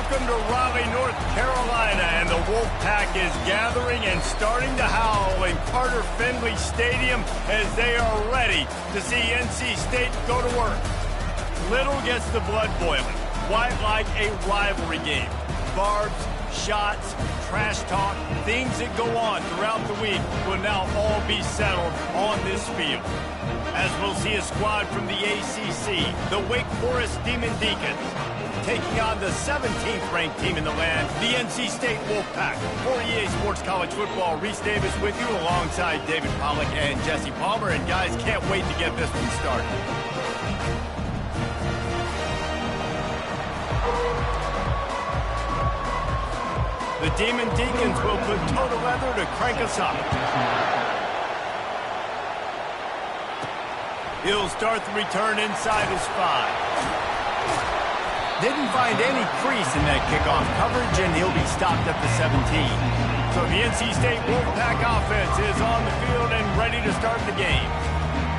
Welcome to Raleigh, North Carolina, and the Wolfpack is gathering and starting to howl in Carter Finley Stadium as they are ready to see NC State go to work. Little gets the blood boiling, quite like a rivalry game. Barbs, shots, trash talk, things that go on throughout the week will now all be settled on this field. As we'll see a squad from the ACC, the Wake Forest Demon Deacons, taking on the 17th ranked team in the land, the NC State Wolfpack. For EA Sports College Football, Reese Davis with you alongside David Pollack and Jesse Palmer. And guys, can't wait to get this one started. The Demon Deacons will put toe to leather to crank us up. He'll start the return inside his 5. Didn't find any crease in that kickoff coverage, and he'll be stopped at the 17. So the NC State Wolfpack offense is on the field and ready to start the game.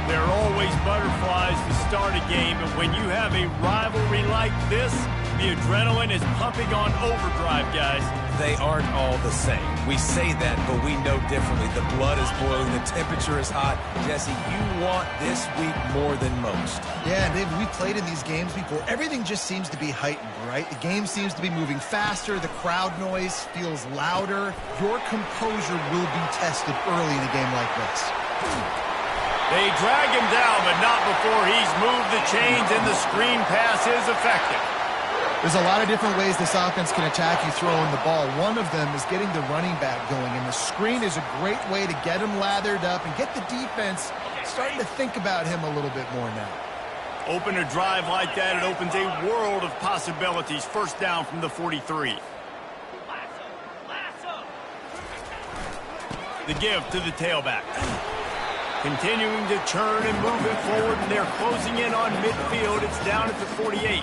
There are always butterflies to start a game, but when you have a rivalry like this, the adrenaline is pumping on overdrive, guys. They aren't all the same. We say that, but we know differently. The blood is boiling. The temperature is hot. Jesse, you want this week more than most. Yeah, Dave, we played in these games before. Everything just seems to be heightened, right? The game seems to be moving faster. The crowd noise feels louder. Your composure will be tested early in a game like this. They drag him down, but not before he's moved the chains and the screen pass is effective. There's a lot of different ways this offense can attack you throwing the ball. One of them is getting the running back going, and the screen is a great way to get him lathered up and get the defense starting to think about him a little bit more now. Open a drive like that, it opens a world of possibilities. First down from the 43. The give to the tailback. Continuing to churn and move it forward, and they're closing in on midfield. It's down at the 48.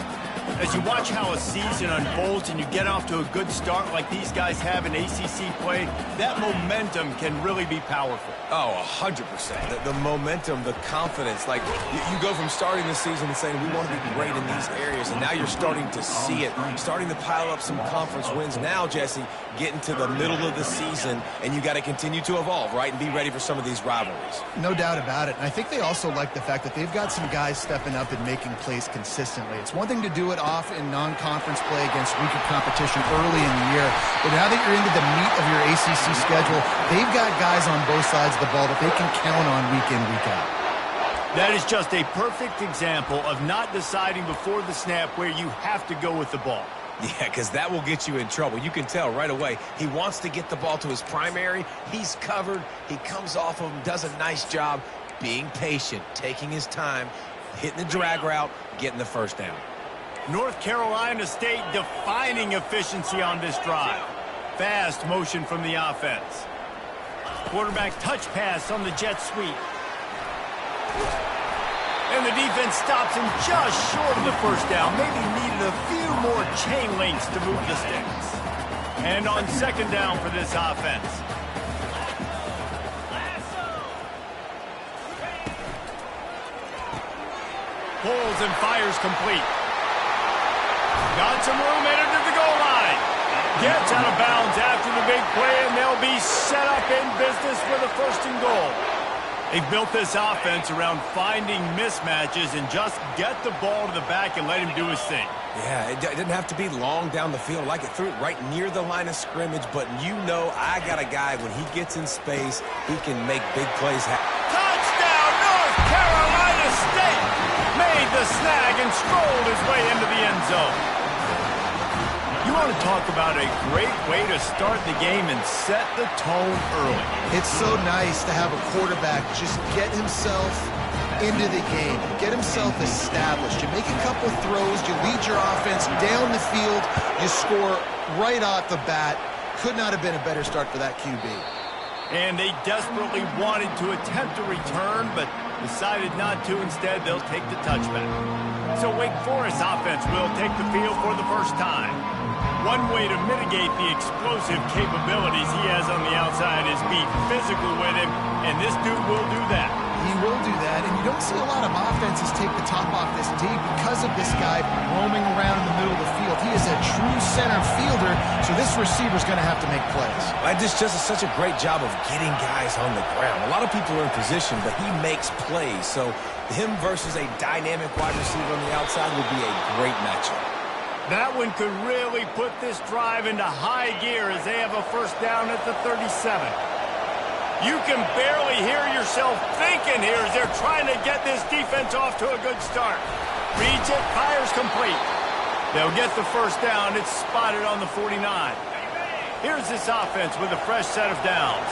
As you watch how a season unfolds and you get off to a good start like these guys have in ACC play, that momentum can really be powerful. Oh, 100%. The momentum, the confidence. Like, you go from starting the season and saying, we want to be great in these areas, and now you're starting to see it, starting to pile up some conference wins. Now, Jesse, getting to the middle of the season, and you got to continue to evolve, right, and be ready for some of these rivalries. No doubt about it. And I think they also like the fact that they've got some guys stepping up and making plays consistently. It's one thing to do it off in non-conference play against weaker competition early in the year, but now that you're into the meat of your ACC schedule, they've got guys on both sides of the ball that they can count on week in, week out. That is just a perfect example of not deciding before the snap where you have to go with the ball. Yeah, because that will get you in trouble. You can tell right away. He wants to get the ball to his primary. He's covered. He comes off of him, does a nice job being patient, taking his time, hitting the drag route, getting the first down. North Carolina State defining efficiency on this drive. Fast motion from the offense. Quarterback touch pass on the jet sweep. And the defense stops him just short of the first down. Maybe needed a few more chain links to move the sticks. And on second down for this offense. Pulls and fires complete. Got some room headed to the goal line. Gets out of bounds after the big play, and they'll be set up in business for the first and goal. They've built this offense around finding mismatches and just get the ball to the back and let him do his thing. Yeah, it didn't have to be long down the field. Like it threw it right near the line of scrimmage, but you know I got a guy, when he gets in space, he can make big plays happen. Touchdown, North Carolina State! Made the snag and strolled his way into the end zone. You want to talk about a great way to start the game and set the tone early. It's so nice to have a quarterback just get himself into the game, get himself established. You make a couple throws, you lead your offense down the field, you score right off the bat. Could not have been a better start for that QB. And they desperately wanted to attempt a return, but decided not to. Instead, they'll take the touchback. So Wake Forest offense will take the field for the first time. One way to mitigate the explosive capabilities he has on the outside is be physical with him, and this dude will do that. He will do that, and you don't see a lot of offenses take the top off this D because of this guy roaming around in the middle of the field. He is a true center fielder, so this receiver's going to have to make plays. This just is such a great job of getting guys on the ground. A lot of people are in position, but he makes plays, so him versus a dynamic wide receiver on the outside would be a great matchup. That one could really put this drive into high gear as they have a first down at the 37. You can barely hear yourself thinking here as they're trying to get this defense off to a good start. Reads it, fires complete. They'll get the first down. It's spotted on the 49. Here's this offense with a fresh set of downs.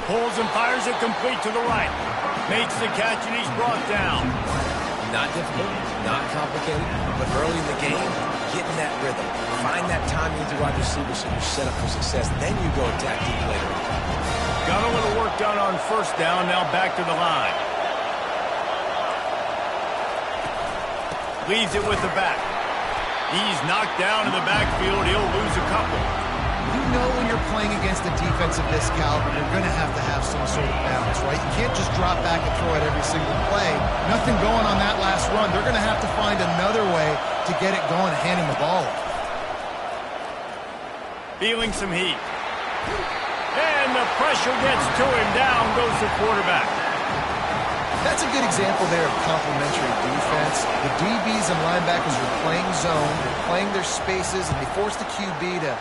Pulls and fires it complete to the right. Makes the catch and he's brought down. Not difficult, not complicated, but early in the game, getting that rhythm. Find that timing with the wide receiver so you're set up for success. Then you go attack deep later. Got a little work done on first down, now back to the line. Leaves it with the back. He's knocked down in the backfield. He'll lose a couple. You know when you're playing against a defense of this caliber, you're going to have some sort of balance, right? You can't just drop back and throw it every single play. Nothing going on that last run. They're going to have to find another way to get it going and hand him the ball off. Feeling some heat. And the pressure gets to him. Down goes the quarterback. That's a good example there of complementary defense. The DBs and linebackers are playing zone, they're playing their spaces, and they force the QB to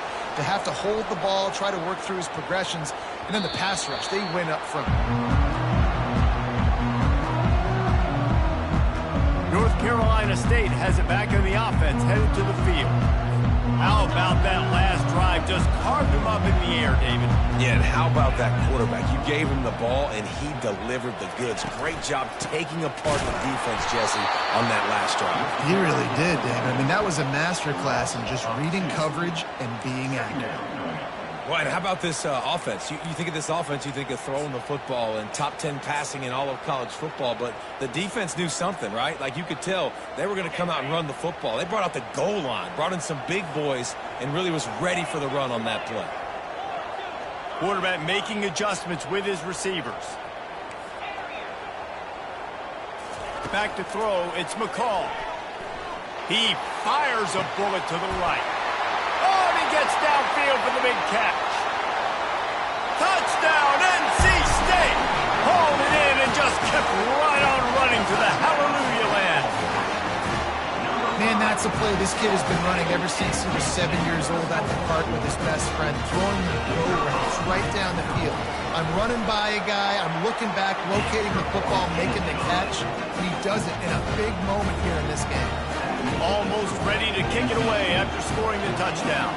have to hold the ball, try to work through his progressions, and then the pass rush, they win up front. North Carolina State has it back in the offense, headed to the field. How about that last drive? Just carved him up in the air, David. Yeah, and how about that quarterback? You gave him the ball, and he delivered the goods. Great job taking apart the defense, Jesse, on that last drive. He really did, David. I mean, that was a masterclass in just reading coverage and being accurate. Well, and how about this offense? You think of this offense, you think of throwing the football and top 10 passing in all of college football, but the defense knew something, right? Like you could tell they were going to come out and run the football. They brought out the goal line, brought in some big boys, and really was ready for the run on that play. Quarterback making adjustments with his receivers. Back to throw, it's McCall. He fires a bullet to the right. Oh, and he gets downfield for the big catch. Touchdown, NC State! Hauled it in and just kept right on running to the hallelujah land. Man, that's a play this kid has been running ever since he was 7 years old at the park with his best friend, throwing the go routes right down the field. I'm running by a guy, I'm looking back, locating the football, making the catch, and he does it in a big moment here in this game. Almost ready to kick it away after scoring the touchdown.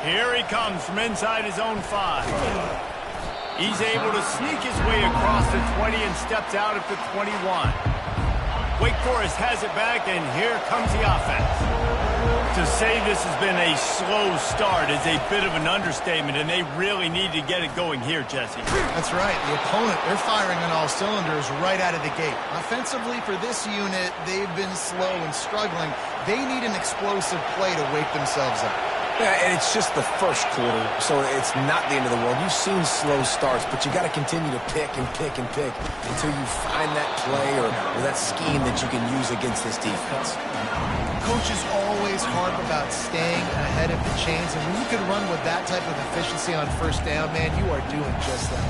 Here he comes from inside his own 5. He's able to sneak his way across the 20 and steps out at the 21. Wake Forest has it back, and here comes the offense. To say this has been a slow start is a bit of an understatement, and they really need to get it going here, Jesse. That's right. The opponent, they're firing on all cylinders right out of the gate. Offensively, for this unit, they've been slow and struggling. They need an explosive play to wake themselves up. Yeah, and it's just the first quarter, so it's not the end of the world. You've seen slow starts, but you got to continue to pick and pick and pick until you find that play or that scheme that you can use against this defense. Coaches always harp about staying ahead of the chains, and when you can run with that type of efficiency on first down, man, you are doing just that.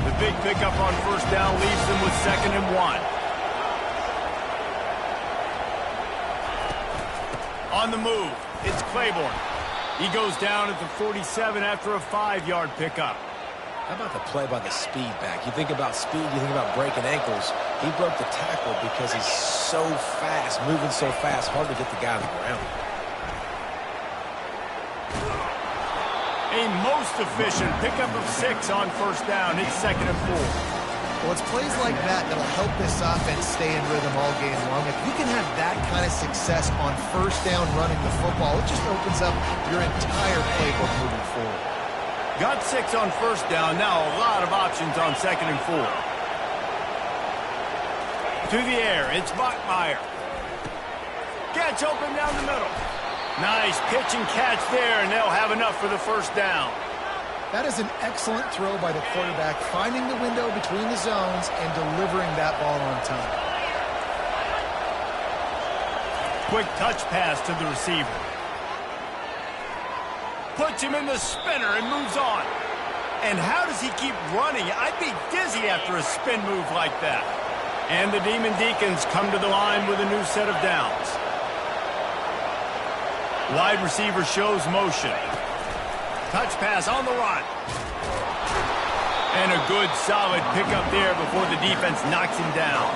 The big pickup on first down leaves them with 2nd and 1. On the move, it's Claiborne. He goes down at the 47 after a 5-yard pickup. How about the play by the speed back? You think about speed, you think about breaking ankles. He broke the tackle because he's so fast, moving so fast, hard to get the guy on the ground. A most efficient pickup of 6 on first down. It's 2nd and 4. Well, it's plays like that that'll help this offense stay in rhythm all game long. If you can have that kind of success on first down running the football, it just opens up your entire playbook moving forward. Got 6 on first down. Now a lot of options on 2nd and 4. To the air. It's Bachmeier. Gets open down the middle. Nice pitch and catch there, and they'll have enough for the first down. That is an excellent throw by the quarterback, finding the window between the zones and delivering that ball on time. Quick touch pass to the receiver. Puts him in the spinner and moves on. And how does he keep running? I'd be dizzy after a spin move like that. And the Demon Deacons come to the line with a new set of downs. Wide receiver shows motion. Touch pass on the run. And a good solid pickup there before the defense knocks him down.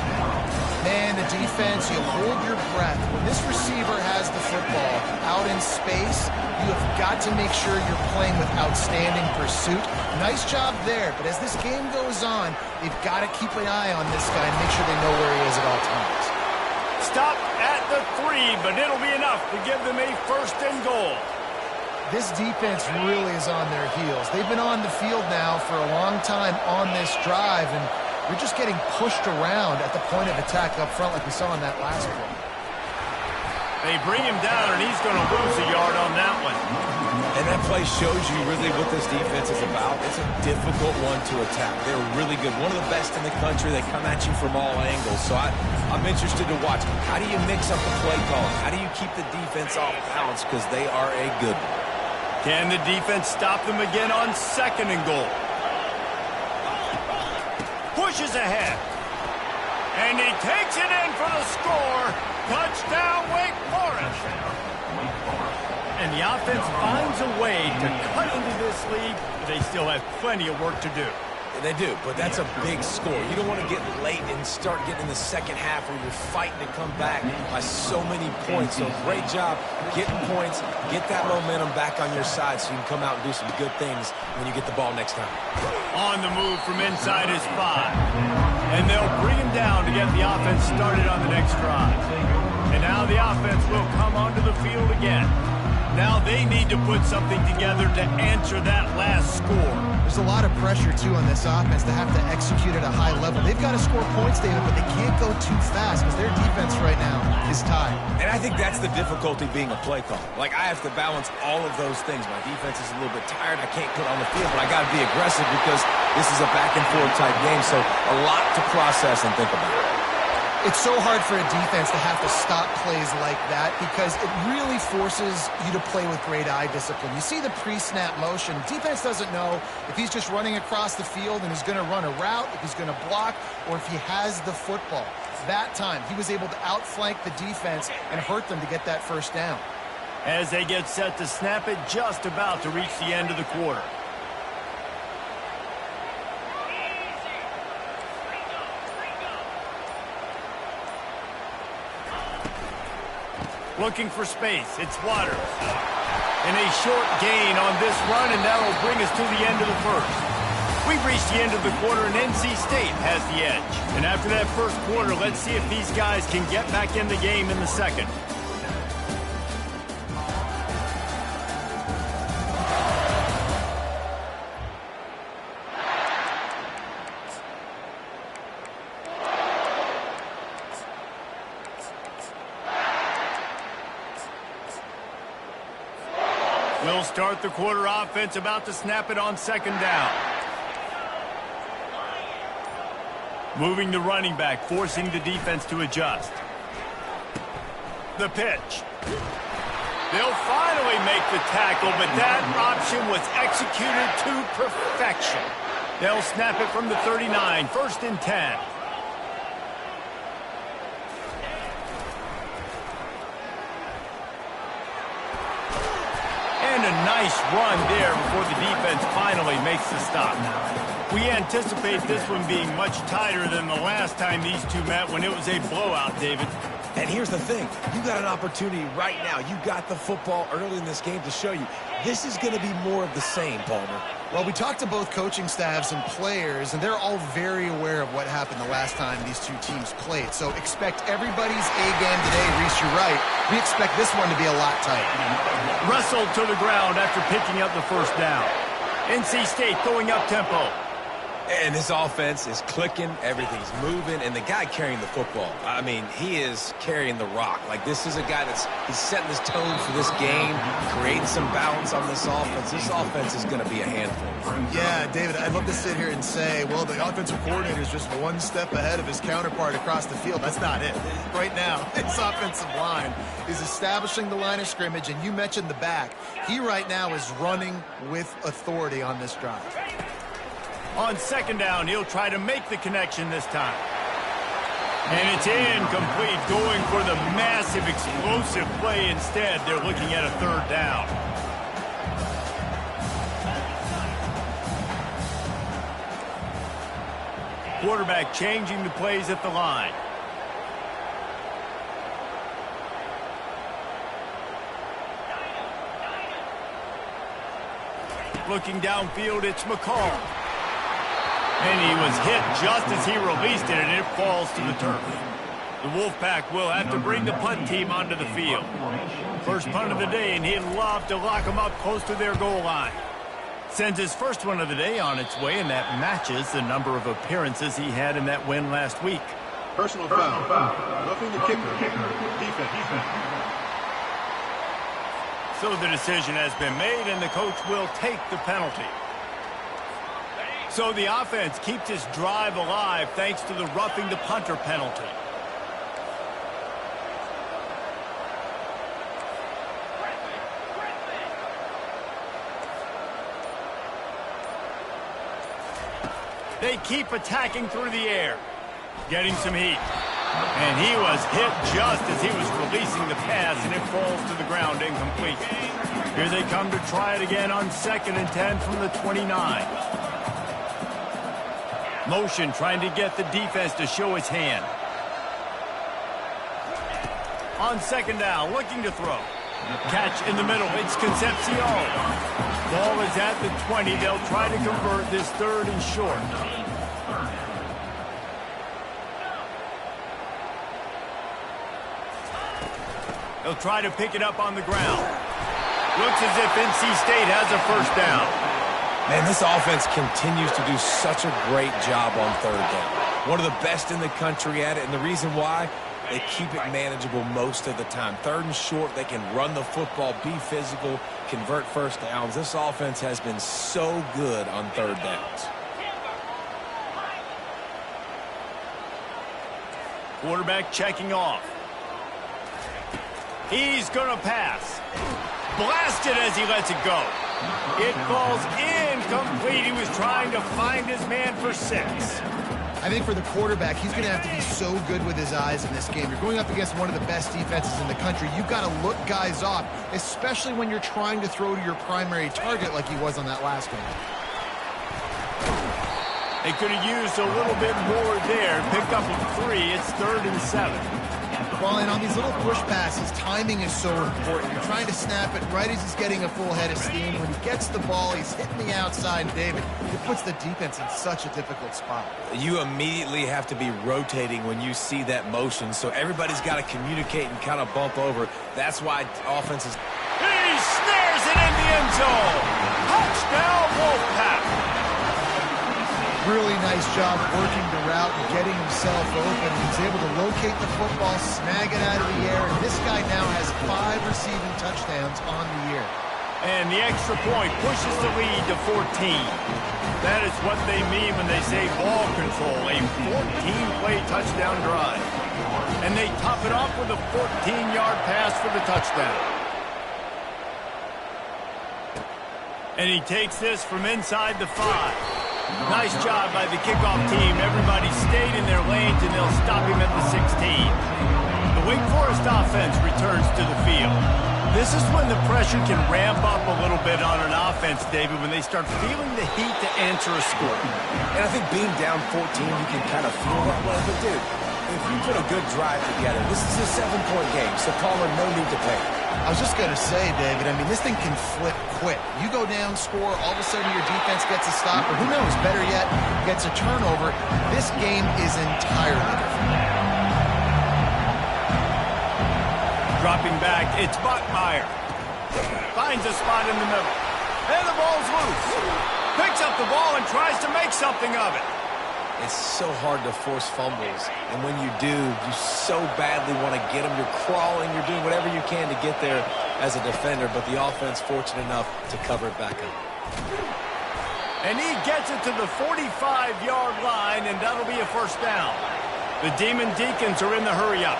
Man, the defense, you hold your breath. When this receiver has the football out in space, you have got to make sure you're playing with outstanding pursuit. Nice job there, but as this game goes on, they've got to keep an eye on this guy and make sure they know where he is at all times. Stop at the 3, but it'll be enough to give them a 1st and goal. This defense really is on their heels. They've been on the field now for a long time on this drive, and they're just getting pushed around at the point of attack up front like we saw in that last play. They bring him down, and he's going to lose a yard on that one. And that play shows you really what this defense is about. It's a difficult one to attack. They're really good. One of the best in the country. They come at you from all angles. So I'm interested to watch. How do you mix up the play calling? How do you keep the defense off balance? Because they are a good one. Can the defense stop them again on 2nd and goal? Pushes ahead. And he takes it in for the score. Touchdown, Wake Forest. And the offense finds a way to cut into this league, but they still have plenty of work to do. They do, but that's a big score. You don't want to get late and start getting in the second half where you're fighting to come back by so many points. So great job getting points, get that momentum back on your side so you can come out and do some good things when you get the ball next time. On the move from inside his 5. And they'll bring him down to get the offense started on the next drive. And now the offense will come onto the field again. Now they need to put something together to answer that last score. There's a lot of pressure, too, on this offense to have to execute at a high level. They've got to score points, David, but they can't go too fast because their defense right now is tied. And I think that's the difficulty being a play caller. Like, I have to balance all of those things. My defense is a little bit tired. I can't put on the field, but I got to be aggressive because this is a back-and-forth type game, so a lot to process and think about. It's so hard for a defense to have to stop plays like that because it really forces you to play with great eye discipline. You see the pre-snap motion. Defense doesn't know if he's just running across the field and he's going to run a route, if he's going to block, or if he has the football. That time, he was able to outflank the defense and hurt them to get that first down. As they get set to snap it, just about to reach the end of the quarter. Looking for space. It's Waters. And a short gain on this run, and that'll bring us to the end of the first. We've reached the end of the quarter, and NC State has the edge. And after that first quarter, let's see if these guys can get back in the game in the second. We'll start the quarter offense, about to snap it on 2nd down. Moving the running back, forcing the defense to adjust. The pitch. They'll finally make the tackle, but that option was executed to perfection. They'll snap it from the 39, 1st and 10. And a nice run there before the defense finally makes the stop. We anticipate this one being much tighter than the last time these two met when it was a blowout, David. And here's the thing. You got an opportunity right now. You got the football early in this game to show you. This is going to be more of the same, Palmer. Well, we talked to both coaching staffs and players, and they're all very aware of what happened the last time these two teams played. So expect everybody's A-game today. Reese, you're right. We expect this one to be a lot tighter. Wrestled to the ground after picking up the first down. NC State going up tempo. And this offense is clicking, everything's moving, and the guy carrying the football, I mean, he is carrying the rock. Like, this is a guy he's setting this tone for this game, creating some balance on this offense. This offense is going to be a handful. Yeah, David, I'd love to sit here and say, well, the offensive coordinator is just one step ahead of his counterpart across the field. That's not it. Right now, his offensive line is establishing the line of scrimmage, and you mentioned the back. He right now is running with authority on this drive. On second down, he'll try to make the connection this time. And it's incomplete, going for the massive, explosive play instead. They're looking at a third down. Quarterback changing the plays at the line. Looking downfield, it's McCall. And he was hit just as he released it, and it falls to the turf. The Wolfpack will have to bring the punt team onto the field. First punt of the day, and he'd love to lock them up close to their goal line. Sends his first one of the day on its way, and that matches the number of appearances he had in that win last week. Personal foul. Roughing the kicker. Defense. So the decision has been made, and the coach will take the penalty. So the offense keeps its drive alive thanks to the roughing the punter penalty. They keep attacking through the air, getting some heat. And he was hit just as he was releasing the pass, and it falls to the ground incomplete. Here they come to try it again on 2nd and 10 from the 29. Motion trying to get the defense to show his hand. On 2nd down, looking to throw. Catch in the middle, it's Concepcion. Ball is at the 20. They'll try to convert this 3rd and short. They'll try to pick it up on the ground. Looks as if NC State has a first down. Man, this offense continues to do such a great job on 3rd down. One of the best in the country at it, and the reason why, they keep it manageable most of the time. 3rd and short, they can run the football, be physical, convert first downs. This offense has been so good on 3rd downs. Quarterback checking off. He's going to pass. Blasted as he lets it go. It falls incomplete. He was trying to find his man for 6. I think for the quarterback, he's going to have to be so good with his eyes in this game. You're going up against one of the best defenses in the country. You've got to look guys off, especially when you're trying to throw to your primary target like he was on that last one. They could have used a little bit more there. Picked up a 3. It's 3rd and 7. Well, and on these little push passes, timing is so important. You're trying to snap it right as he's getting a full head of steam. When he gets the ball, he's hitting the outside, David. It puts the defense in such a difficult spot. You immediately have to be rotating when you see that motion, so everybody's got to communicate and kind of bump over. That's why offense is... He snares it in the end zone. Touchdown, Wolfpack. Really nice job working the route and getting himself open. He's able to locate the football, snag it out of the air, and this guy now has 5 receiving touchdowns on the year. And the extra point pushes the lead to 14. That is what they mean when they say ball control, a 14-play touchdown drive. And they top it off with a 14-yard pass for the touchdown. And he takes this from inside the 5. Nice job by the kickoff team. Everybody stayed in their lanes, and they'll stop him at the 16. The Wake Forest offense returns to the field. This is when the pressure can ramp up a little bit on an offense, David, when they start feeling the heat to answer a score. And I think being down 14, you can kind of feel that way. But, dude, if you put a good drive together, this is a 7-point game, so Palmer, no need to panic. I was just going to say, David, I mean, this thing can flip quick. You go down, score, all of a sudden your defense gets a stop, or who knows, better yet, gets a turnover. This game is entirely different. Dropping back, it's Bachmeier. Finds a spot in the middle. And the ball's loose. Picks up the ball and tries to make something of it. It's so hard to force fumbles, and when you do, you so badly want to get them. You're crawling, you're doing whatever you can to get there as a defender, but the offense fortunate enough to cover it back up. And he gets it to the 45-yard line, and that'll be a first down. The Demon Deacons are in the hurry-up.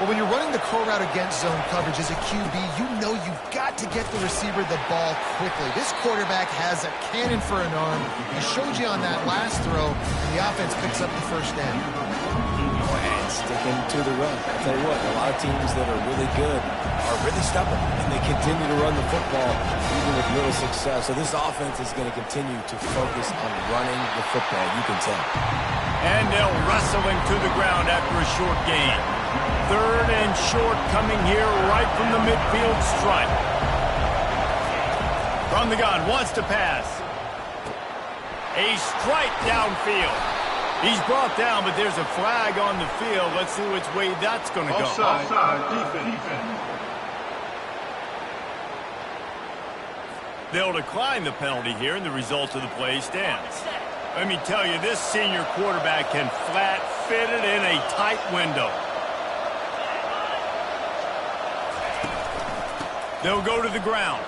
Well, when you're running the curl route against zone coverage as a QB, you know you've got to get the receiver the ball quickly. This quarterback has a cannon for an arm. He showed you on that last throw, and the offense picks up the first down. And sticking to the run. I'll tell you what, a lot of teams that are really good are really stubborn, and they continue to run the football even with little success. So this offense is going to continue to focus on running the football, you can tell. And they'll wrestle him to the ground after a short gain. 3rd and short coming here right from the midfield stripe. From the gun, wants to pass. A strike downfield. He's brought down, but there's a flag on the field. Let's see which way that's going to go. Offside, defense. They'll decline the penalty here, and the result of the play stands. Let me tell you, this senior quarterback can flat fit it in a tight window. They'll go to the ground.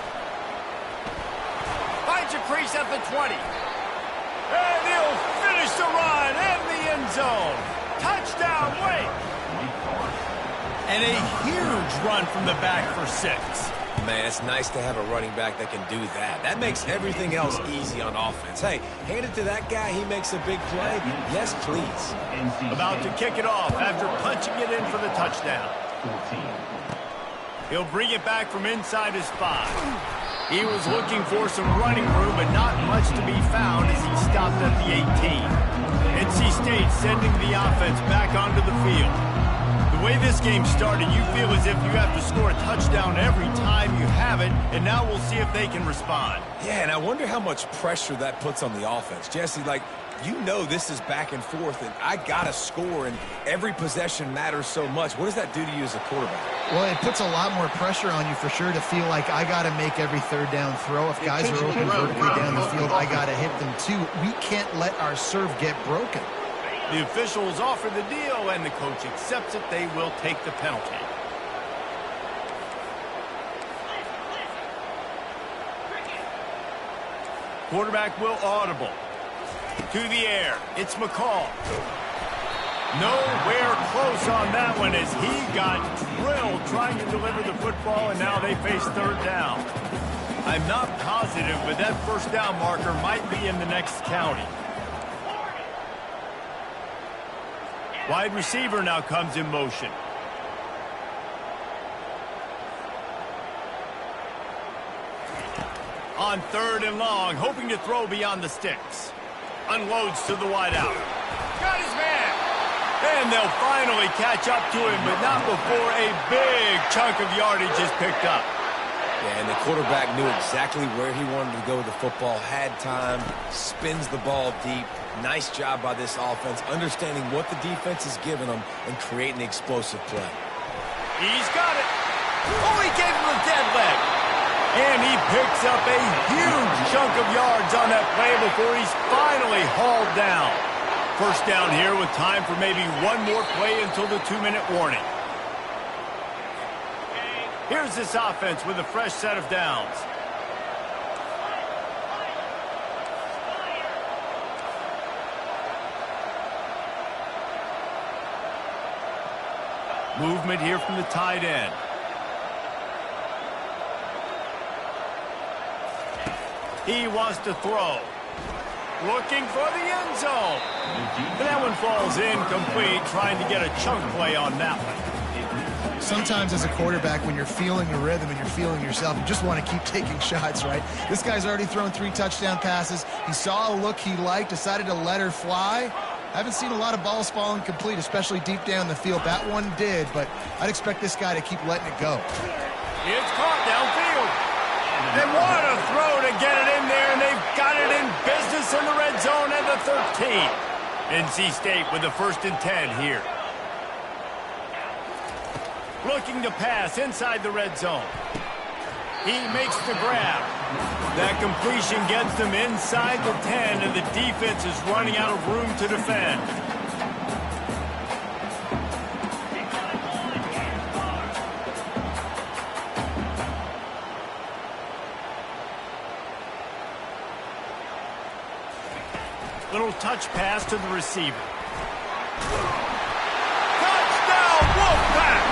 Finds a crease at the 20. And he'll finish the run in the end zone. Touchdown, Wake. And a huge run from the back for 6. Man, it's nice to have a running back that can do that. That makes everything else easy on offense. Hey, hand it to that guy, he makes a big play. Yes, please. About to kick it off after punching it in for the touchdown. He'll bring it back from inside his 5. He was looking for some running room, but not much to be found as he stopped at the 18. NC State sending the offense back onto the field. The way this game started, you feel as if you have to score a touchdown every time you have it, and now we'll see if they can respond. Yeah, and I wonder how much pressure that puts on the offense. Jesse, like, you know this is back and forth, and I got to score, and every possession matters so much. What does that do to you as a quarterback? Well, it puts a lot more pressure on you for sure to feel like I got to make every 3rd down throw. If guys are open vertically down the field, I got to hit them too. We can't let our serve get broken. The officials offer the deal, and the coach accepts it. They will take the penalty. Quarterback will audible. To the air. It's McCall. Nowhere close on that one as he got drilled trying to deliver the football, and now they face 3rd down. I'm not positive, but that 1st down marker might be in the next county. Wide receiver now comes in motion. On 3rd and long, hoping to throw beyond the sticks. Unloads to the wideout. Got his man. And they'll finally catch up to him, but not before a big chunk of yardage is picked up. Yeah, and the quarterback knew exactly where he wanted to go with the football, had time, spins the ball deep. Nice job by this offense, understanding what the defense is giving them and creating the explosive play. He's got it. Oh, he gave him a dead leg. And he picks up a huge chunk of yards on that play before he's finally hauled down. First down here with time for maybe one more play until the 2-minute warning. Here's this offense with a fresh set of downs. Movement here from the tight end. He wants to throw. Looking for the end zone. And that one falls incomplete, trying to get a chunk play on that one. Sometimes as a quarterback, when you're feeling the rhythm and you're feeling yourself, you just want to keep taking shots, right? This guy's already thrown 3 touchdown passes. He saw a look he liked, decided to let her fly. Haven't seen a lot of balls falling complete, especially deep down the field. That one did, but I'd expect this guy to keep letting it go. It's caught downfield. And what a throw to get it in there, and they've got it in business in the red zone at the 13. NC State with the 1st and 10 here. Looking to pass inside the red zone. He makes the grab. That completion gets them inside the 10, and the defense is running out of room to defend. Little touch pass to the receiver. Touchdown, Wolfpack!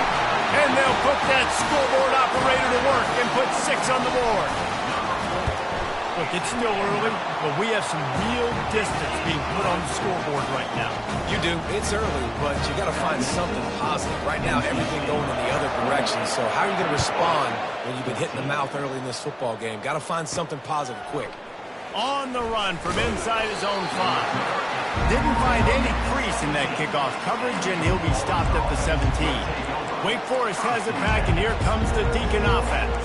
And they'll put that scoreboard operator to work and put 6 on the board. Look, it's still early, but we have some real distance being put on the scoreboard right now. You do. It's early, but you got to find something positive. Right now, everything going in the other direction. So how are you going to respond when you've been hit in the mouth early in this football game? Got to find something positive quick. On the run from inside his own 5. Didn't find any crease in that kickoff coverage, and he'll be stopped at the 17. Wake Forest has it back, and here comes the Deacon offense.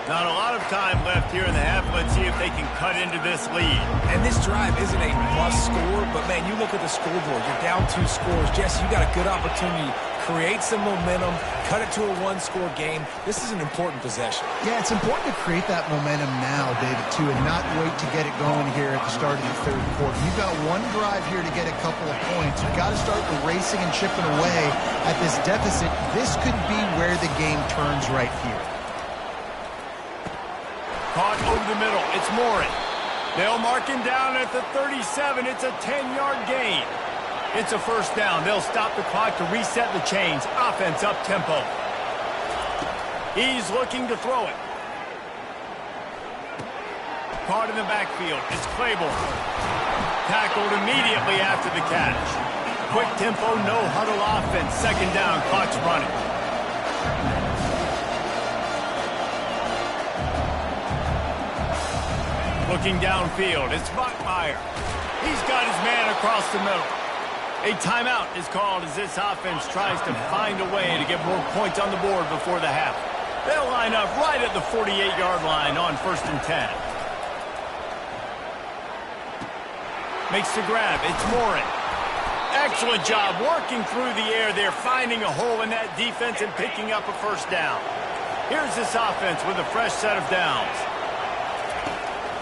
Not a lot of time left here in the half. Let's see if they can cut into this lead. And this drive isn't a must score, but, man, you look at the scoreboard. You're down 2 scores. Jesse, you got a good opportunity. Create some momentum. Cut it to a 1-score game. This is an important possession. Yeah, it's important to create that momentum now, David, too, and not wait to get it going here at the start of the third quarter. You've got one drive here to get a couple of points. You've got to start racing and chipping away at this deficit. This could be where the game turns right here. Caught over the middle. It's Morin. They'll mark him down at the 37. It's a 10-yard gain. It's a first down. They'll stop the clock to reset the chains. Offense up tempo. He's looking to throw it. Caught in the backfield. It's Claiborne. Tackled immediately after the catch. Quick tempo, no huddle offense. Second down, clock's running. Looking downfield, it's Bachmeier. He's got his man across the middle. A timeout is called as this offense tries to find a way to get more points on the board before the half. They'll line up right at the 48-yard line on 1st and 10. Makes the grab. It's Morin. Excellent job working through the air there, finding a hole in that defense and picking up a first down. Here's this offense with a fresh set of downs.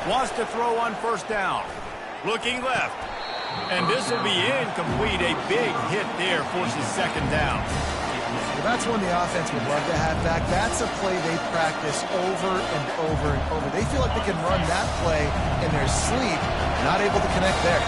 Wants to throw on first down. Looking left. And this will be incomplete. A big hit there forces second down. Well, that's one the offense would love to have back. That's a play they practice over and over and over. They feel like they can run that play in their sleep, not able to connect there.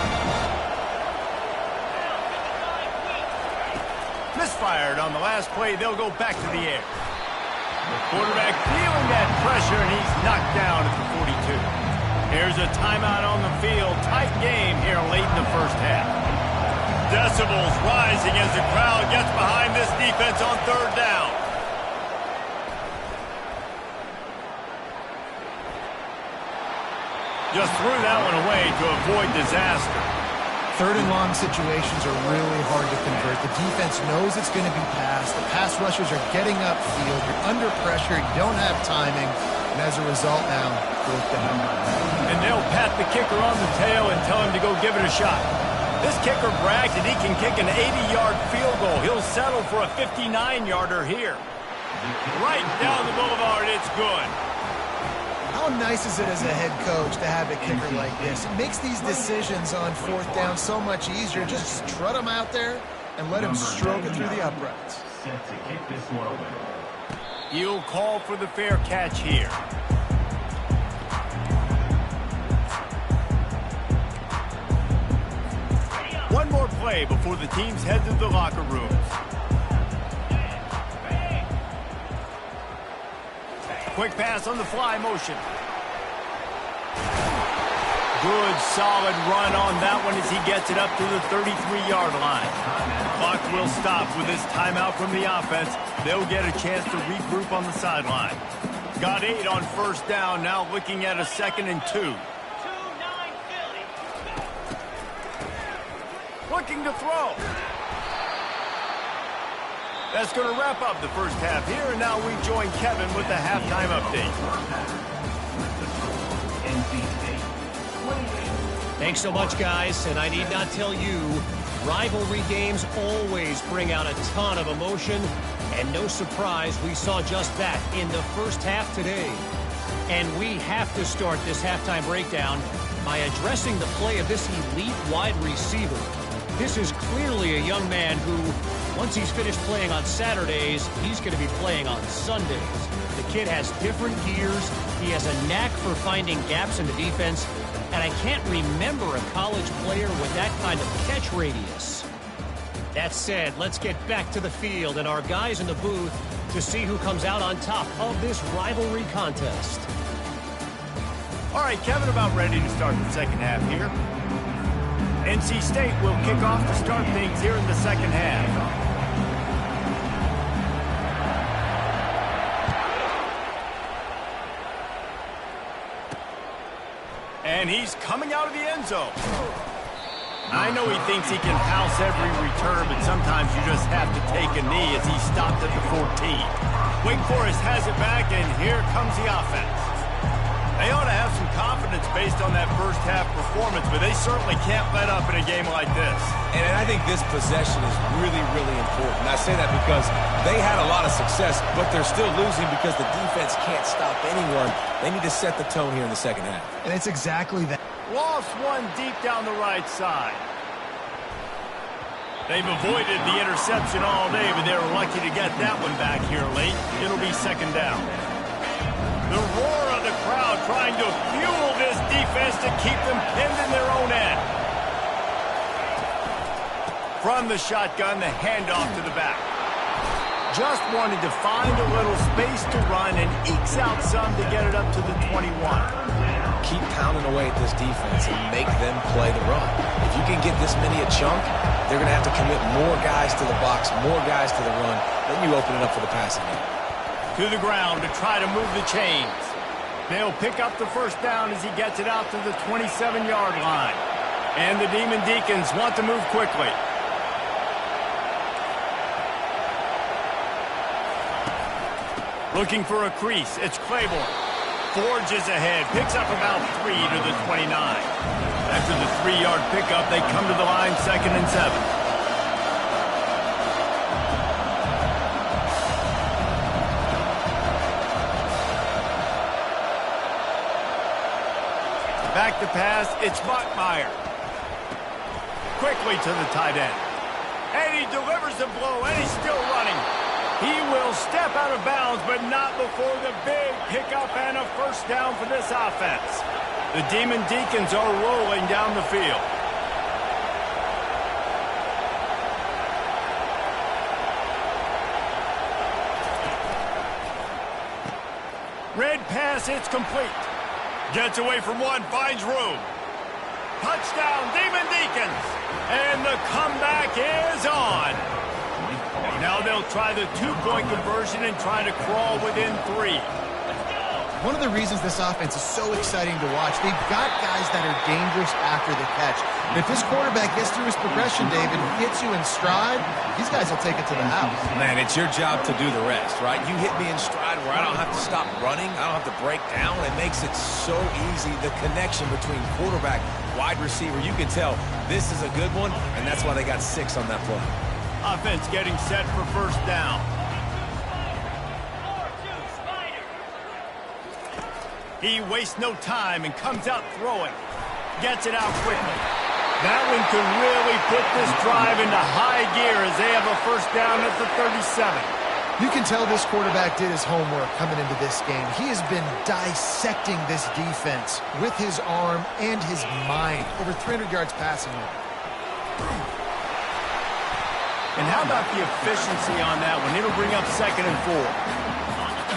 Misfired on the last play. They'll go back to the air. The quarterback feeling that pressure, and he's knocked down at the 42. Here's a timeout on the field. Tight game here late in the first half. Decibels rising as the crowd gets behind this defense on third down. Just threw that one away to avoid disaster. Third and long situations are really hard to convert. The defense knows it's going to be passed. The pass rushers are getting upfield. You're under pressure. You don't have timing. And as a result now, fourth down. And they'll pat the kicker on the tail and tell him to go give it a shot. This kicker bragged that he can kick an 80-yard field goal. He'll settle for a 59-yarder here. Right down the boulevard, it's good. How nice is it as a head coach to have a kicker like this? It makes these decisions on fourth down so much easier. Just strut him out there and let him stroke it through the uprights. He'll call for the fair catch here. One more play before the teams head to the locker rooms. Quick pass on the fly motion. Good, solid run on that one as he gets it up to the 33-yard line. The clock will stop with this timeout from the offense. They'll get a chance to regroup on the sideline. Got 8 on first down, now looking at a 2nd and 2. Looking to throw. That's going to wrap up the first half here, and now we join Kevin with the halftime update. Thanks so much, guys, and I need not tell you, rivalry games always bring out a ton of emotion, and no surprise we saw just that in the first half today. And we have to start this halftime breakdown by addressing the play of this elite wide receiver. This is clearly a young man who, once he's finished playing on Saturdays, he's going to be playing on Sundays. The kid has different gears. He has a knack for finding gaps in the defense. And I can't remember a college player with that kind of catch radius. That said, let's get back to the field and our guys in the booth to see who comes out on top of this rivalry contest. All right, Kevin, about ready to start the second half here. NC State will kick off to start things here in the second half. And he's coming out of the end zone. I know he thinks he can house every return, but sometimes you just have to take a knee as he stopped at the 14. Wake Forest has it back, and here comes the offense. They ought to have some confidence based on that first half performance, but they certainly can't let up in a game like this. And I think this possession is really, really important. I say that because they had a lot of success, but they're still losing because the defense can't stop anyone. They need to set the tone here in the second half. And it's exactly that. Lost one deep down the right side. They've avoided the interception all day, but they were lucky to get that one back here late. It'll be second down. The roar of the crowd trying to fuel this defense to keep them pinned in their own end. From the shotgun, the handoff to the back. Just wanted to find a little space to run and ekes out some to get it up to the 21. Keep pounding away at this defense and make them play the run. If you can get this many a chunk, they're going to have to commit more guys to the box, more guys to the run. Then you open it up for the passing game. To the ground to try to move the chains. They'll pick up the first down as he gets it out to the 27-yard line. And the Demon Deacons want to move quickly. Looking for a crease. It's Claiborne. Forges ahead. Picks up about 3 to the 29. After the 3-yard pickup, they come to the line 2nd and 7. Back to pass, it's Bachmeier. Quickly to the tight end. And he delivers the blow, and he's still running. He will step out of bounds, but not before the big pickup and a first down for this offense. The Demon Deacons are rolling down the field. Red pass, it's complete. Gets away from one, finds room. Touchdown, Demon Deacons. And the comeback is on. Now they'll try the 2-point conversion and try to crawl within 3. One of the reasons this offense is so exciting to watch, they've got guys that are dangerous after the catch. And if this quarterback gets through his progression, David, hits you in stride, these guys will take it to the house. Man, it's your job to do the rest, right? You hit me in stride where I don't have to stop running. I don't have to break down. It makes it so easy. The connection between quarterback, wide receiver, you can tell this is a good one, and that's why they got 6 on that play. Offense getting set for first down. He wastes no time and comes out throwing. Gets it out quickly. That one could really put this drive into high gear as they have a first down at the 37. You can tell this quarterback did his homework coming into this game. He has been dissecting this defense with his arm and his mind. Over 300 yards passing. And how about the efficiency on that one? It'll bring up 2nd and 4.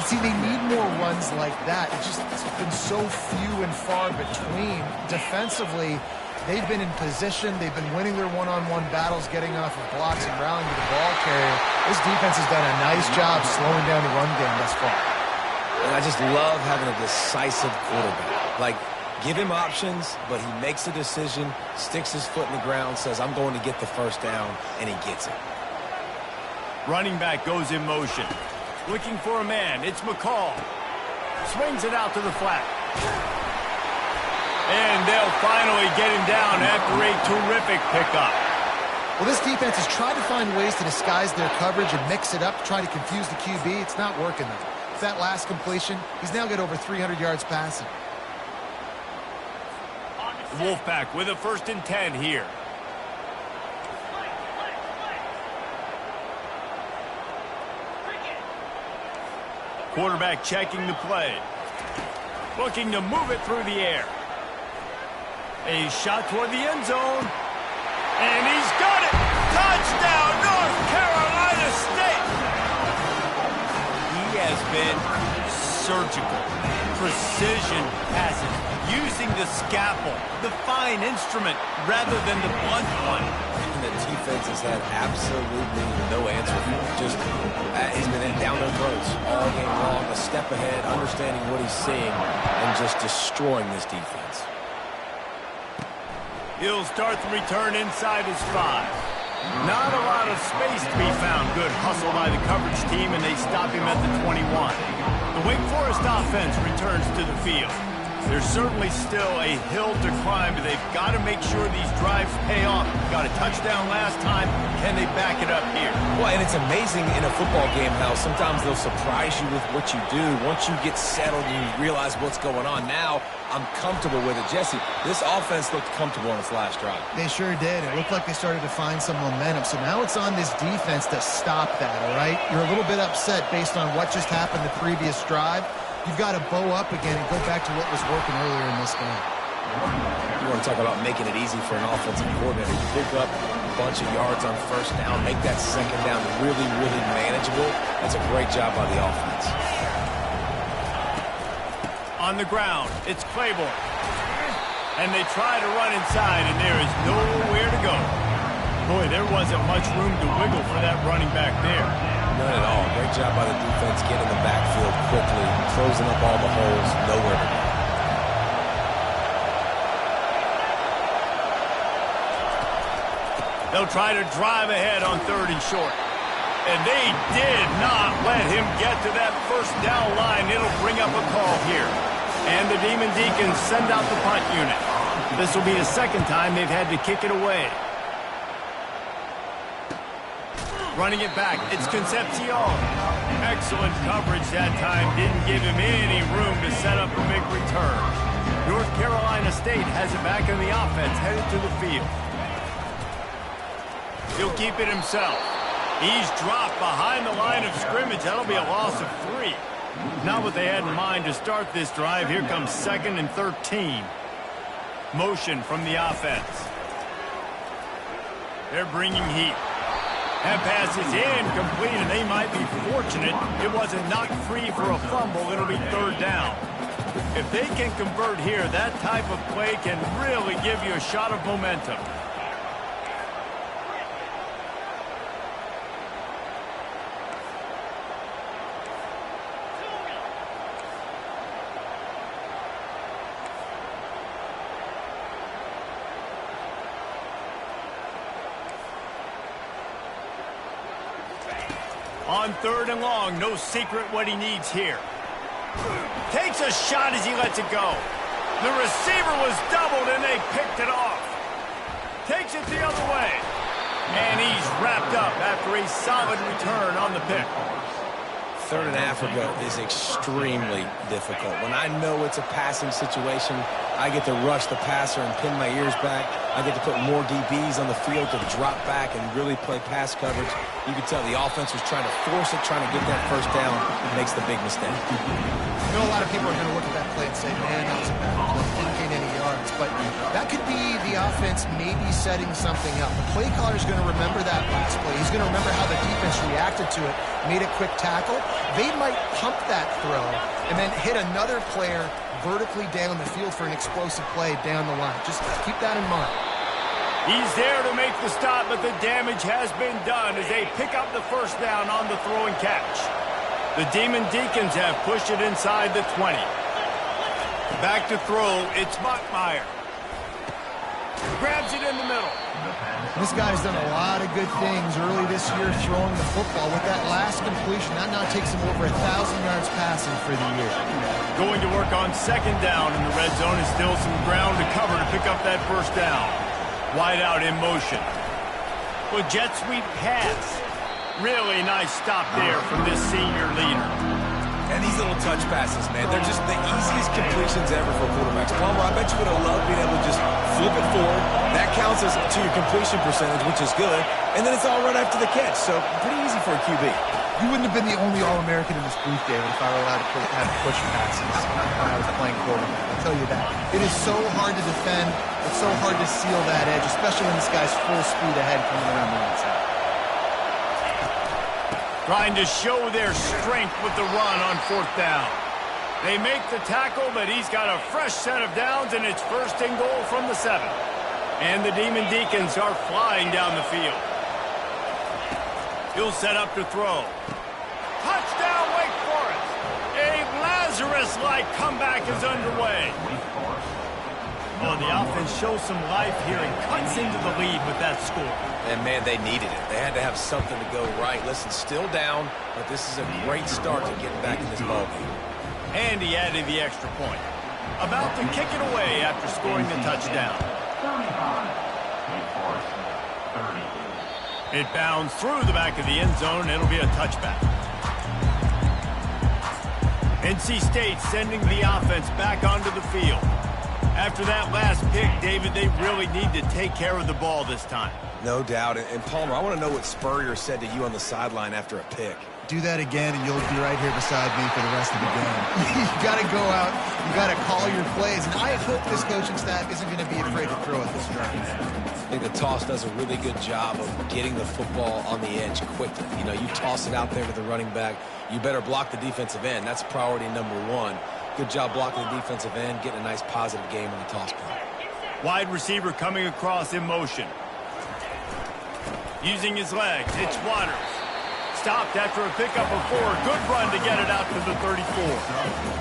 See, they need more runs like that. It's been so few and far between. Defensively, they've been in position. They've been winning their one-on-one battles, getting off of blocks and rallying to the ball carrier. This defense has done a nice job slowing down the run game thus far. And I just love having a decisive quarterback. Like, give him options, but he makes a decision, sticks his foot in the ground, says, I'm going to get the first down, and he gets it. Running back goes in motion. Looking for a man. It's McCall. Swings it out to the flat. And they'll finally get him down after a terrific pickup. Well, this defense has tried to find ways to disguise their coverage and mix it up to try to confuse the QB. It's not working, though. With that last completion, he's now got over 300 yards passing. Wolfpack with a 1st and 10 here. Quarterback checking the play. Looking to move it through the air. A shot toward the end zone. And he's got it! Touchdown, North Carolina State! He has been surgical. Precision passes. Using the scalpel, the fine instrument, rather than the blunt one. And the defense has had absolutely no answer for him. Just, he's been down their throats all game long, a step ahead, understanding what he's seeing, and just destroying this defense. He'll start the return inside his 5. Not a lot of space to be found. Good hustle by the coverage team, and they stop him at the 21. The Wake Forest offense returns to the field. There's certainly still a hill to climb, but they've got to make sure these drives pay off. Got a touchdown last time. Can they back it up here? Well, and it's amazing in a football game how sometimes they'll surprise you with what you do. Once you get settled and you realize what's going on, now I'm comfortable with it. Jesse, this offense looked comfortable on its last drive. They sure did. It looked like they started to find some momentum. So now it's on this defense to stop that, all right? You're a little bit upset based on what just happened the previous drive. You've got to bow up again and go back to what was working earlier in this game. You want to talk about making it easy for an offensive coordinator. You pick up a bunch of yards on 1st down, make that 2nd down really, really manageable. That's a great job by the offense. On the ground, it's Claiborne. And they try to run inside, and there is nowhere to go. Boy, there wasn't much room to wiggle for that running back there. None at all. Great job by the defense getting in the backfield quickly, closing up all the holes, nowhere to go. They'll try to drive ahead on 3rd and short. And they did not let him get to that 1st down line. It'll bring up a call here. And the Demon Deacons send out the punt unit. This will be the 2nd time they've had to kick it away. Running it back, it's Concepcion. Excellent coverage that time. Didn't give him any room to set up a big return. North Carolina State has it back in the offense, headed to the field. He'll keep it himself. He's dropped behind the line of scrimmage. That'll be a loss of 3. Not what they had in mind to start this drive. Here comes 2nd and 13. Motion from the offense. They're bringing heat. That pass is incomplete, and they might be fortunate it wasn't knocked free for a fumble. It'll be 3rd down. If they can convert here, that type of play can really give you a shot of momentum. On 3rd and long, no secret what he needs here. Takes a shot as he lets it go. The receiver was doubled and they picked it off. Takes it the other way. And he's wrapped up after a solid return on the pick. 3rd and Africa is extremely difficult. When I know it's a passing situation, I get to rush the passer and pin my ears back. I get to put more DBs on the field to drop back and really play pass coverage. You can tell the offense was trying to force it, trying to get that 1st down. It makes the big mistake. I know a lot of people are going to look at that play and say, man, that was a bad play. Didn't gain any yards. But that could be the offense maybe setting something up. The play caller is going to remember that last play. He's going to remember how the defense reacted to it, made a quick tackle. They might pump that throw and then hit another player vertically down the field for an explosive play down the line. Just keep that in mind. He's there to make the stop, but the damage has been done as they pick up the 1st down on the throw and catch. The Demon Deacons have pushed it inside the 20. Back to throw, it's Mockmeyer. Grabs it in the middle. This guy's done a lot of good things early this year throwing the football. With that last completion, that now takes him over 1,000 yards passing for the year. Going to work on 2nd down in the red zone. Is still some ground to cover to pick up that 1st down. Wide out in motion. Well, jet sweep pass. Really nice stop there from this senior leader. And these little touch passes, man, they're just the easiest completions ever for quarterbacks. Palmer, I bet you would have loved being able to just flip it forward. That counts as to your completion percentage, which is good. And then it's all right after the catch, so pretty easy for a QB. You wouldn't have been the only All-American in this booth, David, if I were allowed to have push passes when I was playing quarterback. I'll tell you that. It is so hard to defend. It's so hard to seal that edge, especially when this guy's full speed ahead coming around the outside. Trying to show their strength with the run on 4th down. They make the tackle, but he's got a fresh set of downs, and it's 1st and goal from the 7. And the Demon Deacons are flying down the field. He'll set up to throw. Touchdown, Wake Forest! A Lazarus-like comeback is underway. Oh, the offense shows some life here and cuts into the lead with that score. And, man, they needed it. They had to have something to go right. Listen, still down, but this is a great start to getting back in this ballgame. And he added the extra point. About to kick it away after scoring the touchdown. It bounds through the back of the end zone. It'll be a touchback. NC State sending the offense back onto the field. After that last pick, David, they really need to take care of the ball this time. No doubt. And Palmer, I want to know what Spurrier said to you on the sideline after a pick. Do that again, and you'll be right here beside me for the rest of the game. You got to go out. You got to call your plays. And I hope this coaching staff isn't going to be afraid to throw at this drive. I think the toss does a really good job of getting the football on the edge quickly. You know, you toss it out there to the running back. You better block the defensive end. That's priority number 1. Good job blocking the defensive end, getting a nice positive game on the toss play. Wide receiver coming across in motion. Using his legs, it's Waters. Stopped after a pickup of 4. Good run to get it out to the 34.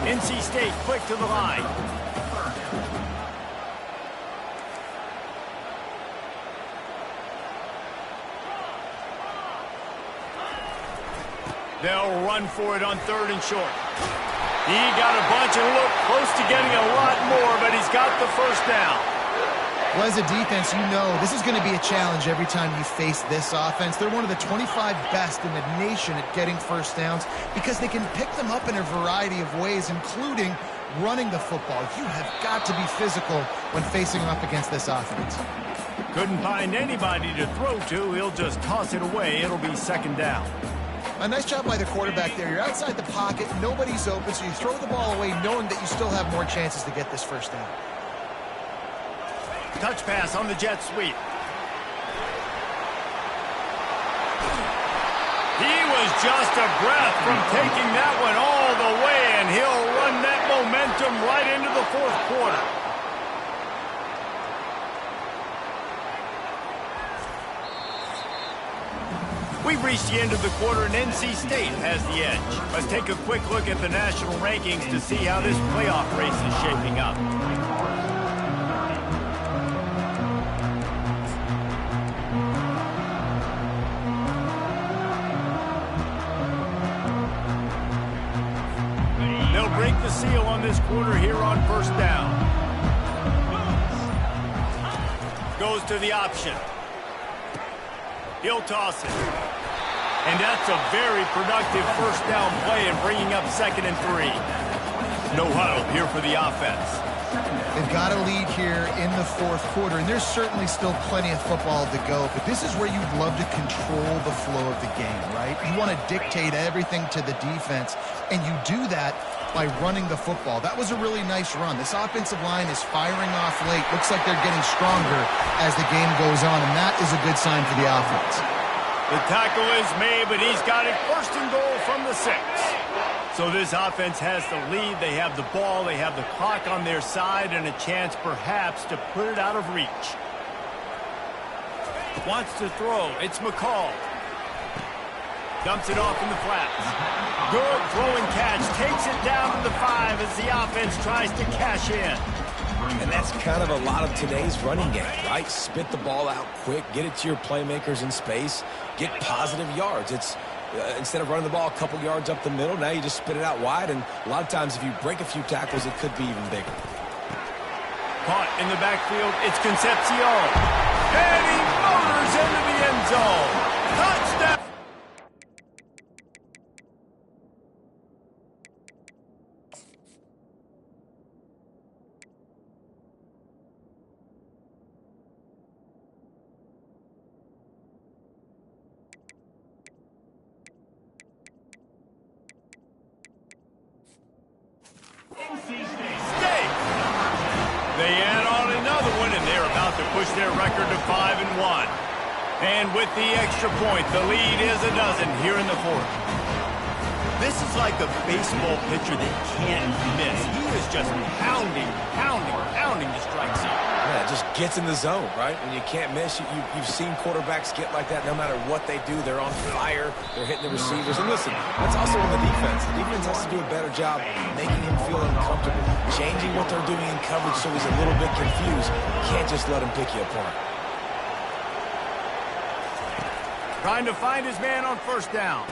NC State quick to the line. They'll run for it on 3rd and short. He got a bunch and looked close to getting a lot more, but he's got the 1st down. Well, as a defense, you know this is going to be a challenge every time you face this offense. They're one of the 25 best in the nation at getting 1st downs because they can pick them up in a variety of ways, including running the football. You have got to be physical when facing up against this offense. Couldn't find anybody to throw to. He'll just toss it away. It'll be 2nd down. A nice job by the quarterback there. You're outside the pocket. Nobody's open, so you throw the ball away knowing that you still have more chances to get this 1st down. Touch pass on the jet sweep. He was just a breath from taking that one all the way, and he'll run that momentum right into the 4th quarter. We've reached the end of the quarter, and NC State has the edge. Let's take a quick look at the national rankings to see how this playoff race is shaping up. They'll break the seal on this quarter here on 1st down. Goes to the option. He'll toss it. And that's a very productive 1st down play and bringing up 2nd and 3. No huddle here for the offense. They've got a lead here in the 4th quarter, and there's certainly still plenty of football to go, but this is where you'd love to control the flow of the game, right? You want to dictate everything to the defense, and you do that by running the football. That was a really nice run. This offensive line is firing off late. Looks like they're getting stronger as the game goes on, and that is a good sign for the offense. The tackle is made, but he's got it 1st and goal from the 6. So this offense has the lead. They have the ball. They have the clock on their side and a chance perhaps to put it out of reach. Wants to throw. It's McCall. Dumps it off in the flats. Good throwing catch. Takes it down to the 5 as the offense tries to cash in. And that's kind of a lot of today's running game, right? Spit the ball out quick, get it to your playmakers in space, get positive yards. It's instead of running the ball a couple yards up the middle, now you just spit it out wide, and a lot of times if you break a few tackles, it could be even bigger. Caught in the backfield, it's Concepcion. And he motors into the end zone. Touchdown! their record to 5-1. And with the extra point, the lead is a dozen here in the fourth. This is like a baseball pitcher that can't miss. He is just pounding the strike zone. Yeah, just gets in the zone, right? When you can't miss, you've seen quarterbacks get like that no matter what they do. They're on fire. They're hitting the receivers. And listen, that's also on the defense. The defense has to do a better job making him feel uncomfortable, changing what they're doing in coverage so he's a little bit confused. Can't just let him pick you apart. Trying to find his man on first down.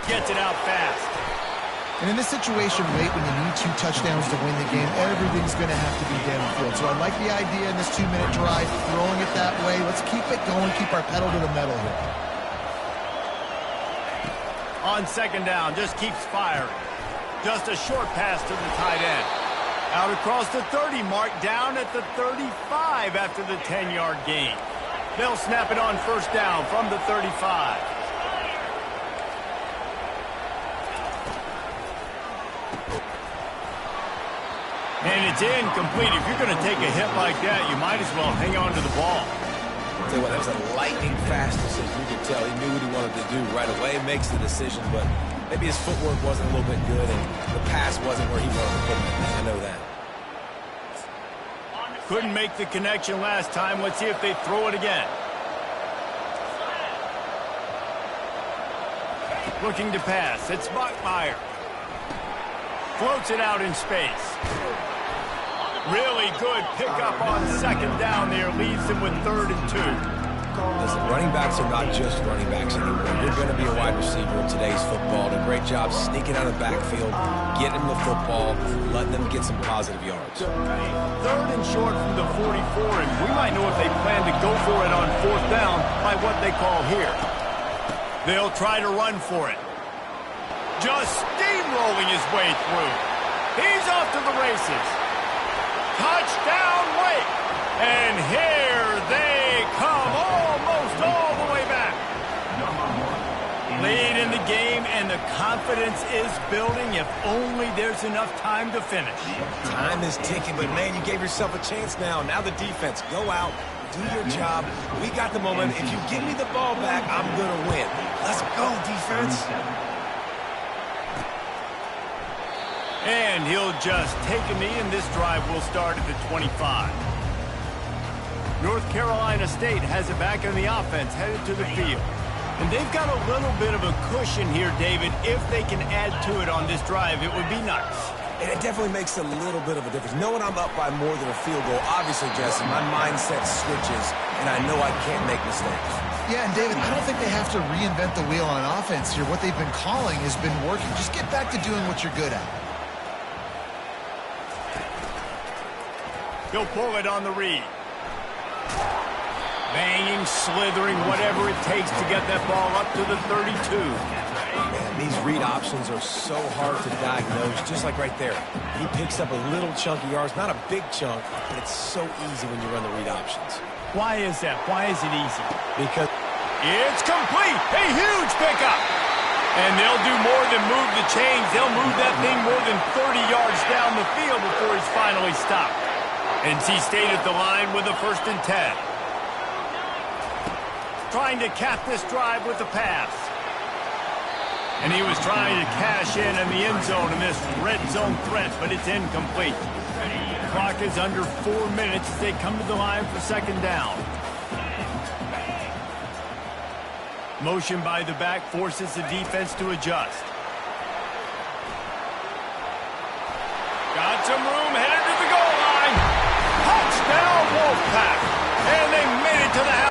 Gets it out fast. And in this situation late when you need 2 touchdowns to win the game, everything's going to have to be downfield. So I like the idea in this 2-minute drive, throwing it that way. Let's keep it going, keep our pedal to the metal here. On second down, just keeps firing. Just a short pass to the tight end. Out across the 30 mark, down at the 35 after the 10-yard gain. They'll snap it on first down from the 35. And it's incomplete. If you're going to take a hit like that, you might as well hang on to the ball. Tell you what, that was a lightning-fast decision. You could tell he knew what he wanted to do right away. Makes the decision, but maybe his footwork wasn't a little bit good, and the pass wasn't where he wanted to put it. I know that. Couldn't make the connection last time. Let's see if they throw it again. Looking to pass. It's Bachmeier. Floats it out in space. Really good pickup on second down there. Leaves them with 3rd and 2. Listen, running backs are not just running backs anymore. You're going to be a wide receiver in today's football. And a great job sneaking out of the backfield, getting them the football, letting them get some positive yards. 3rd and short from the 44, and we might know if they plan to go for it on 4th down by what they call here. They'll try to run for it. Just steamrolling his way through. He's off to the races. Touchdown, Wake! And here they come, almost all the way back. Lead in the game, and the confidence is building if only there's enough time to finish. Time is ticking, but man, you gave yourself a chance now. Now the defense, go out, do your job. We got the moment. If you give me the ball back, I'm going to win. Let's go, defense. And he'll just take a knee, and this drive will start at the 25. North Carolina State has it back on the offense, headed to the field. And they've got a little bit of a cushion here, David. If they can add to it on this drive, it would be nice. And it definitely makes a little bit of a difference. Knowing I'm up by more than a field goal, obviously, Jesse, my mindset switches, and I know I can't make mistakes. Yeah, and David, I don't think they have to reinvent the wheel on offense here. What they've been calling has been working. Just get back to doing what you're good at. He'll pull it on the read. Banging, slithering, whatever it takes to get that ball up to the 32. Man, these read options are so hard to diagnose, just like right there. He picks up a little chunk of yards, not a big chunk, but it's so easy when you run the read options. Why is that? Why is it easy? Because it's complete. A huge pickup. And they'll do more than move the chains. They'll move that thing more than 30 yards down the field before he's finally stopped. NC State at the line with a 1st and 10. Trying to cap this drive with the pass. And he was trying to cash in the end zone in this red zone threat, but it's incomplete. Clock is under 4 minutes as they come to the line for 2nd down. Motion by the back forces the defense to adjust. Got some room, headed to the goal line. Touchdown, Wolfpack. And they made it to the house.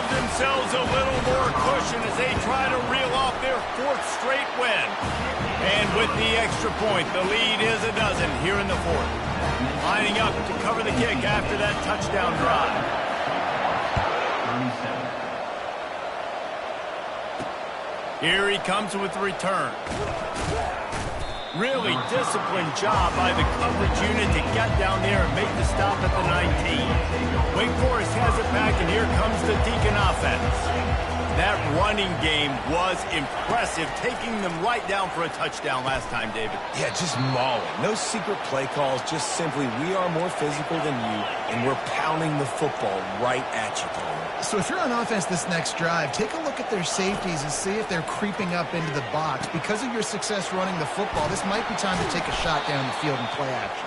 Themselves a little more cushion as they try to reel off their 4th straight win. And with the extra point, the lead is a dozen here in the 4th. Lining up to cover the kick after that touchdown drive. Here he comes with the return. Really disciplined job by the coverage unit to get down there and make the stop at the 19. Wake Forest has it back, and here comes the Deacon offense. That running game was impressive, taking them right down for a touchdown last time, David. Yeah, just mauling. No secret play calls, just simply we are more physical than you, and we're pounding the football right at you, Palmer. So if you're on offense this next drive, take a look at their safeties and see if they're creeping up into the box. Because of your success running the football, this might be time to take a shot down the field and play action.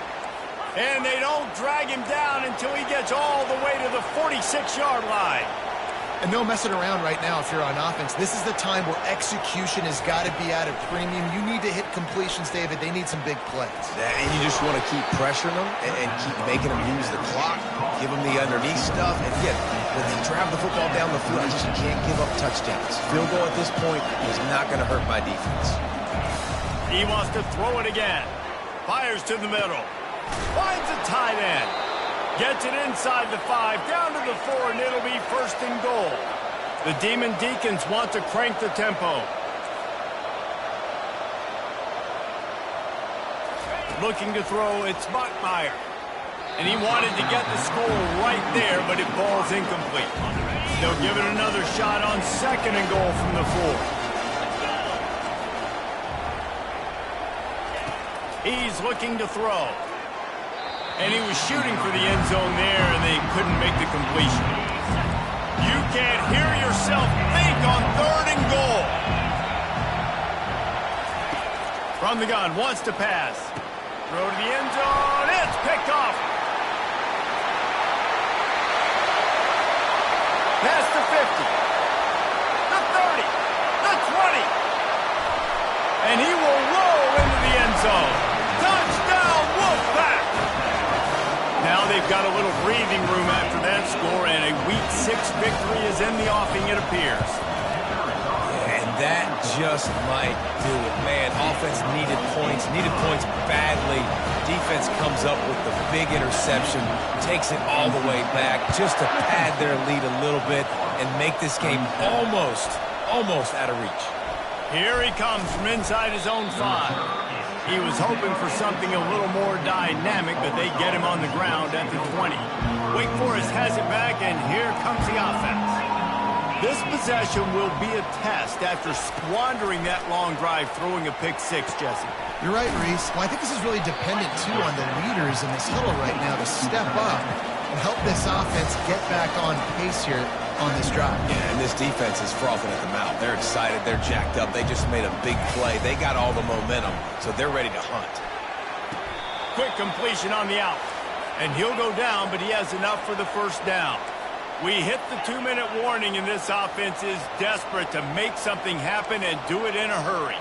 And they don't drag him down until he gets all the way to the 46-yard line. And no messing around right now if you're on offense. This is the time where execution has got to be at a premium. You need to hit completions, David. They need some big plays. And you just want to keep pressuring them and keep making them use the clock, give them the underneath stuff. And again, when they drive the football down the field, you can't give up touchdowns. Field goal at this point is not going to hurt my defense. He wants to throw it again. Fires to the middle. Finds a tight end. Gets it inside the 5, down to the 4, and it'll be 1st and goal. The Demon Deacons want to crank the tempo. Looking to throw, it's Mockmeyer. And he wanted to get the score right there, but it falls incomplete. They'll give it another shot on 2nd and goal from the 4. He's looking to throw. And he was shooting for the end zone there, and they couldn't make the completion. You can't hear yourself think on 3rd and goal. From the gun, wants to pass. Throw to the end zone. It's picked off. Pass to 50. The 30. The 20. And he will roll into the end zone. Touchdown, Wolfpack. Now they've got a little breathing room after that score, and a Week 6 victory is in the offing, it appears. And that just might do it. Man, offense needed points badly. Defense comes up with the big interception, takes it all the way back just to pad their lead a little bit and make this game almost out of reach. Here he comes from inside his own 5. He was hoping for something a little more dynamic, but they get him on the ground at the 20. Wake Forest has it back, and here comes the offense. This possession will be a test after squandering that long drive, throwing a pick 6, Jesse. You're right, Reese. Well, I think this is really dependent, too, on the leaders in this huddle right now to step up and help this offense get back on pace here on this drive. Yeah, and this defense is frothing at the mouth. They're excited. They're jacked up. They just made a big play. They got all the momentum, so they're ready to hunt. Quick completion on the out. And he'll go down, but he has enough for the 1st down. We hit the 2-minute warning, and this offense is desperate to make something happen and do it in a hurry.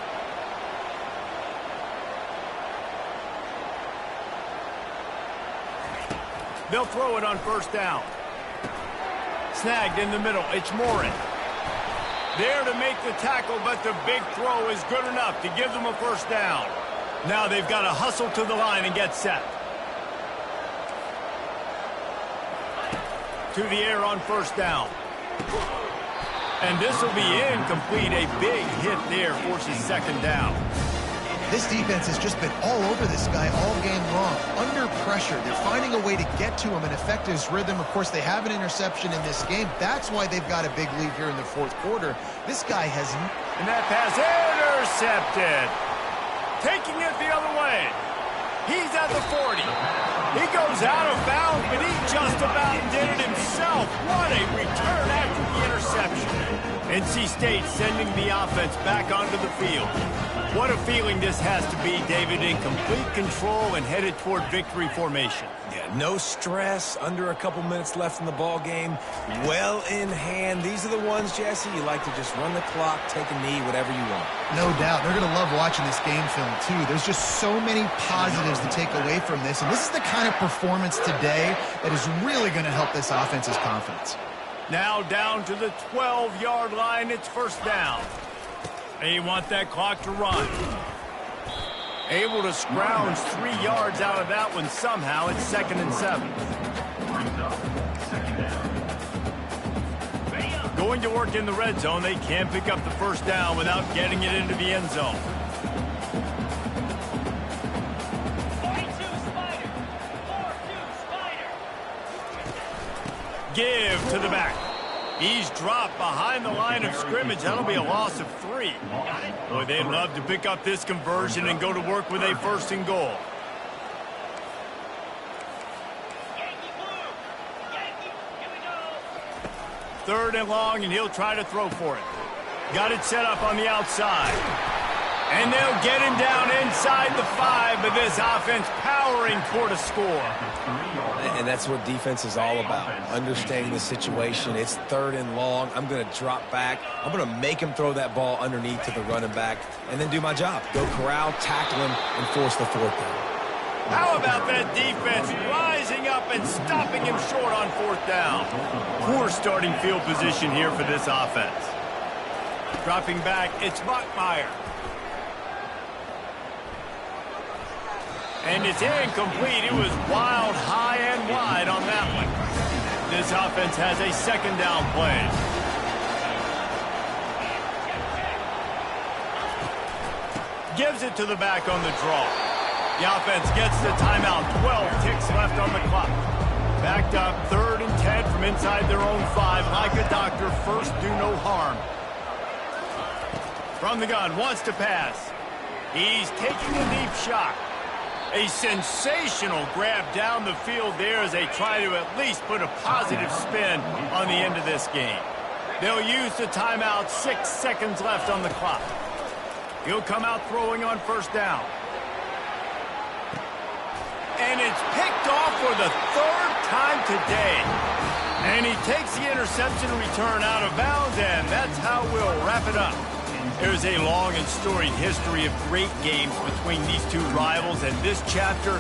They'll throw it on 1st down. Snagged in the middle. It's Morin. There to make the tackle, but the big throw is good enough to give them a 1st down. Now they've got to hustle to the line and get set. To the air on 1st down. And this will be incomplete. A big hit there forces 2nd down. This defense has just been all over this guy all game long. Under pressure. They're finding a way to get to him and affect his rhythm. Of course, they have an interception in this game. That's why they've got a big lead here in the 4th quarter. This guy has... And that pass intercepted. Taking it the other way. He's at the 40. He goes out of bounds, but he just about did it himself. What a return after the interception. NC State sending the offense back onto the field. What a feeling this has to be, David, in complete control and headed toward victory formation. Yeah, no stress, under a couple minutes left in the ball game, well in hand. These are the ones, Jesse, you like to just run the clock, take a knee, whatever you want. No doubt. They're going to love watching this game film, too. There's just so many positives to take away from this, and this is the kind of performance today that is really going to help this offense's confidence. Now down to the 12-yard line, it's 1st down. They want that clock to run. Able to scrounge 3 yards out of that one somehow. It's 2nd and 7. Going to work in the red zone. They can't pick up the 1st down without getting it into the end zone. Give to the back. He's dropped behind the line of scrimmage. That'll be a loss of 3. Boy, they'd love to pick up this conversion and go to work with a 1st and goal. Third and long, and he'll try to throw for it. Got it set up on the outside. And they'll get him down inside the 5, but this offense powering toward a score. And that's what defense is all about, understanding the situation. It's 3rd and long. I'm going to drop back. I'm going to make him throw that ball underneath to the running back and then do my job. Go corral, tackle him, and force the 4th down. How about that defense rising up and stopping him short on 4th down? Poor starting field position here for this offense. Dropping back, it's Buckmeyer. And it's incomplete. It was wild, high, and wide on that one. This offense has a 2nd down play. Gives it to the back on the draw. The offense gets the timeout. 12 ticks left on the clock. Backed up, 3rd and 10 from inside their own 5. Like a doctor, first do no harm. From the gun, wants to pass. He's taking a deep shot. A sensational grab down the field there as they try to at least put a positive spin on the end of this game. They'll use the timeout. 6 seconds left on the clock. He'll come out throwing on 1st down. And it's picked off for the 3rd time today. And he takes the interception return out of bounds, and that's how we'll wrap it up. There's a long and storied history of great games between these two rivals, and this chapter